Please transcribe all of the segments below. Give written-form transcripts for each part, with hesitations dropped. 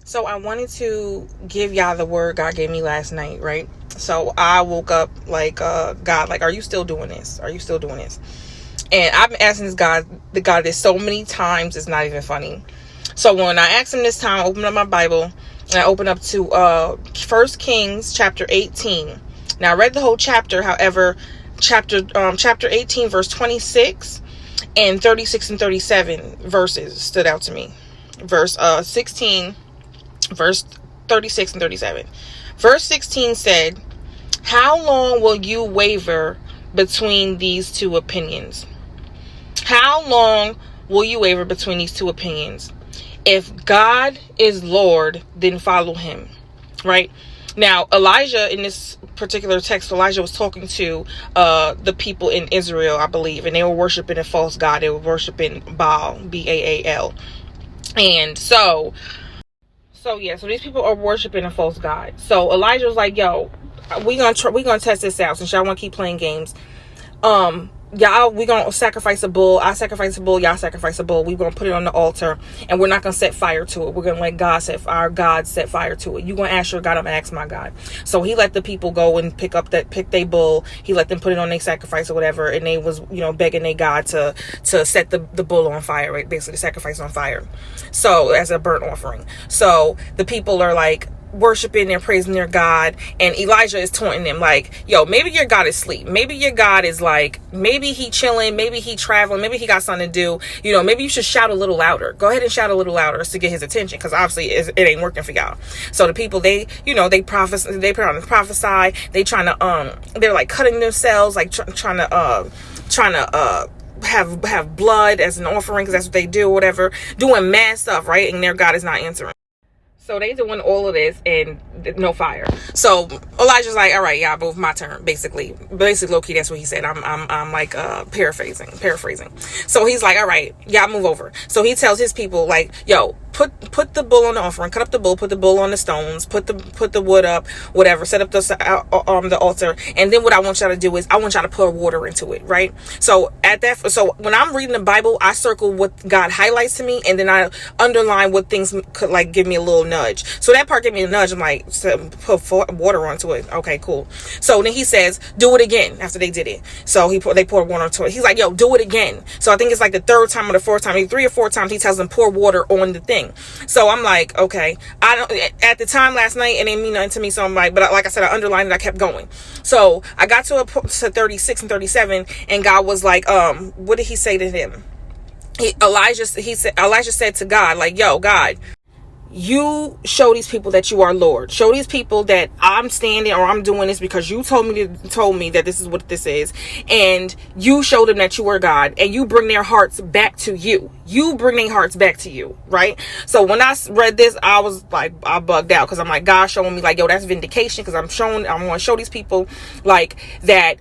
So I wanted to give y'all the word God gave me last night, right? So I woke up like, God, like, are you still doing this? Are you still doing this? And I've been asking the God this so many times, it's not even funny. So when I asked him this time, I opened up my Bible and I opened up to 1 Kings chapter 18. Now I read the whole chapter, however, chapter 18 verse 26 and 36 and 37 verses stood out to me. Verse 16, verse 36 and 37. Verse 16 said, "How long will you waver between these two opinions? How long will you waver between these two opinions? If God is Lord, then follow him." Right? Now, Elijah, in this particular text, Elijah was talking to the people in Israel, I believe, and they were worshiping a false god. They were worshiping Baal, B-A-A-L. And so these people are worshiping a false god. So Elijah was like, "Yo, we gonna test this out since y'all want to keep playing games. Y'all, we gonna sacrifice a bull. I sacrifice a bull. Y'all sacrifice a bull. We gonna put it on the altar, and we're not gonna set fire to it. We're gonna let our God set fire to it. You gonna ask your God, I'm gonna ask my God." So he let the people go and pick their bull. He let them put it on their sacrifice or whatever, and they was begging their God to set the bull on fire, right? Basically, the sacrifice on fire, so as a burnt offering. So the people are like worshiping and praising their God, and Elijah is taunting them like, "Yo, maybe your God is asleep. Maybe your God is like, maybe he chilling, maybe he traveling, maybe he got something to do. Maybe you should shout a little louder. Go ahead and shout a little louder to get his attention, because obviously it ain't working for y'all." So the people, they prophesy, they prophesy, they trying to they're like cutting themselves, like trying to have blood as an offering, because that's what they do, whatever, doing mad stuff, right? And their God is not answering. So they doing all of this and no fire. So Elijah's like, "All right, y'all, both my turn." Basically, low-key, that's what he said. I'm like paraphrasing. So he's like, "All right, y'all move over." So he tells his people like, "Yo, put the bull on the offering, cut up the bull, put the bull on the stones, put the wood up, whatever, set up the altar, and then what I want y'all to do is I want y'all to pour water into it," right? So so when I'm reading the Bible, I circle what God highlights to me, and then I underline what things could like give me a little nudge. So that part gave me a nudge. I'm like, put water onto it. Okay, cool. So then he says, "Do it again." After they did it, so they poured water onto it. He's like, "Yo, do it again." So I think it's like the third time or the fourth time, maybe 3 or 4 times, he tells them pour water on the thing. So I'm like, okay, at the time last night, it didn't mean nothing to me. So I'm like, but like I said, I underlined it. I kept going. So I got to 36 and 37, and God was like, what did he say to him? Elijah said to God, like, "Yo, God, you show these people that you are Lord. Show these people that I'm standing or I'm doing this because you told me that this is what this is. And you show them that you are God, and you bring their hearts back to you. You bring their hearts back to you," right? So when I read this, I was like, I bugged out, because I'm like, God showing me like, yo, that's vindication, because I want to show these people like that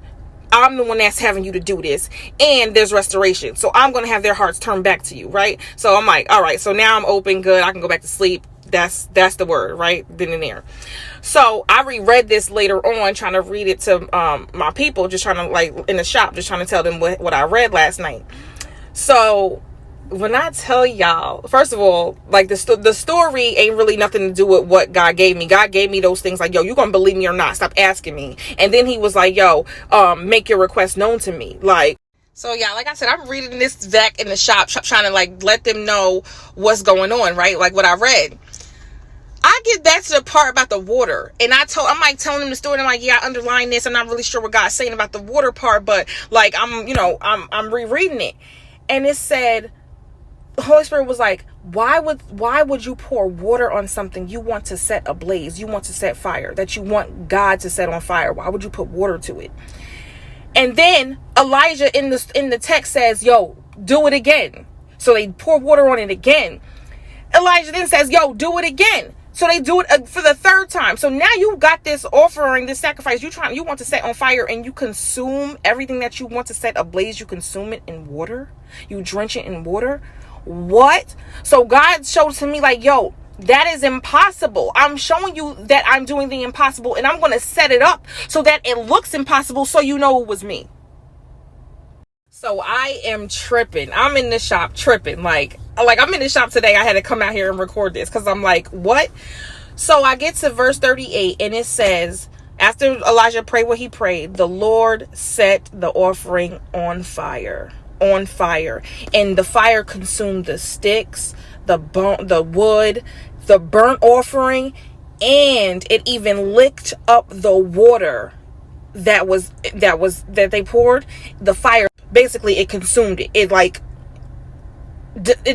I'm the one that's having you to do this, and there's restoration. So I'm going to have their hearts turned back to you, right? So I'm like, all right, so now I'm open, good. I can go back to sleep. That's the word, right? Then and there. So I reread this later on, trying to read it to my people, just trying to, like, in the shop, just trying to tell them what I read last night. So when I tell y'all, first of all, like the story ain't really nothing to do with what God gave me. God gave me those things like, "Yo, you gonna believe me or not? Stop asking me." And then he was like, "Yo, make your request known to me." Like, so yeah, like I said, I'm reading this back in the shop, trying to like let them know what's going on, right? Like what I read. I get back to the part about the water, and I'm like telling them the story, and I'm like, "Yeah, I underlined this. I'm not really sure what God's saying about the water part, but like I'm rereading it, and it said, the Holy Spirit was like, why would you pour water on something you want to set ablaze, you want to set fire, that you want God to set on fire? Why would you put water to it?" And then Elijah in the text says, "Yo, do it again." So they pour water on it again. Elijah then says, "Yo, do it again." So they do it for the third time. So now you got this offering, this sacrifice you want to set on fire, and you consume everything that you want to set ablaze. You consume it in water. You drench it in water. What? So God showed to me like, "Yo, that is impossible. I'm showing you that I'm doing the impossible, and I'm going to set it up so that it looks impossible, so you know it was me." So I am tripping. I'm in the shop tripping. Like I'm in the shop today. I had to come out here and record this because I'm like, what? So I get to verse 38 and it says, after Elijah prayed what he prayed, the Lord set the offering on fire. And the fire consumed the sticks, the wood, the burnt offering, and it even licked up the water that they poured. The fire, basically, it consumed it. It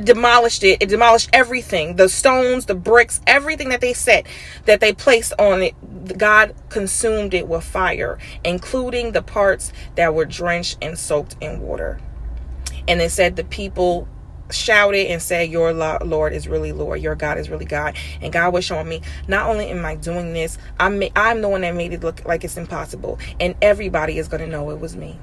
demolished it. It demolished everything, the stones, the bricks, everything that they set, that they placed on it. God consumed it with fire, including the parts that were drenched and soaked in water. And it said the people shouted and said, your Lord is really Lord, your God is really God. And God was showing me, not only am I doing this, I'm the one that made it look like it's impossible, and everybody is going to know it was me.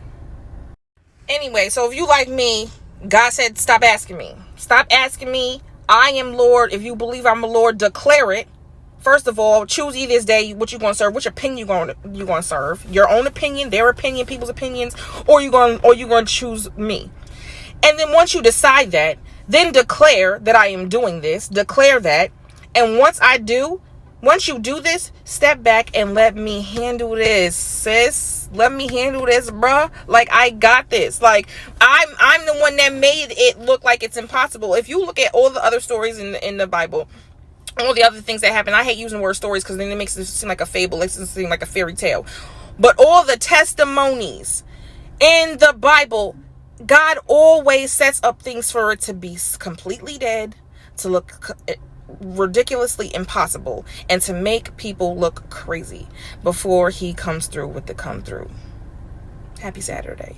Anyway, so if you like me, God said, stop asking me. Stop asking me. I am Lord. If you believe I'm a Lord, declare it. First of all, choose ye this day what you're going to serve, which opinion you're going to serve. Your own opinion, their opinion, people's opinions, or you're going to choose me. And then once you decide that, then declare that I am doing this. Declare that. And once you do this, step back and let me handle this, sis. Let me handle this, bruh. Like, I got this. Like, I'm the one that made it look like it's impossible. If you look at all the other stories in the Bible, all the other things that happen, I hate using the word stories because then it makes it seem like a fable. It makes it seem like a fairy tale. But all the testimonies in the Bible, God always sets up things for it to be completely dead, to look ridiculously impossible, and to make people look crazy before he comes through with the come through. Happy Saturday.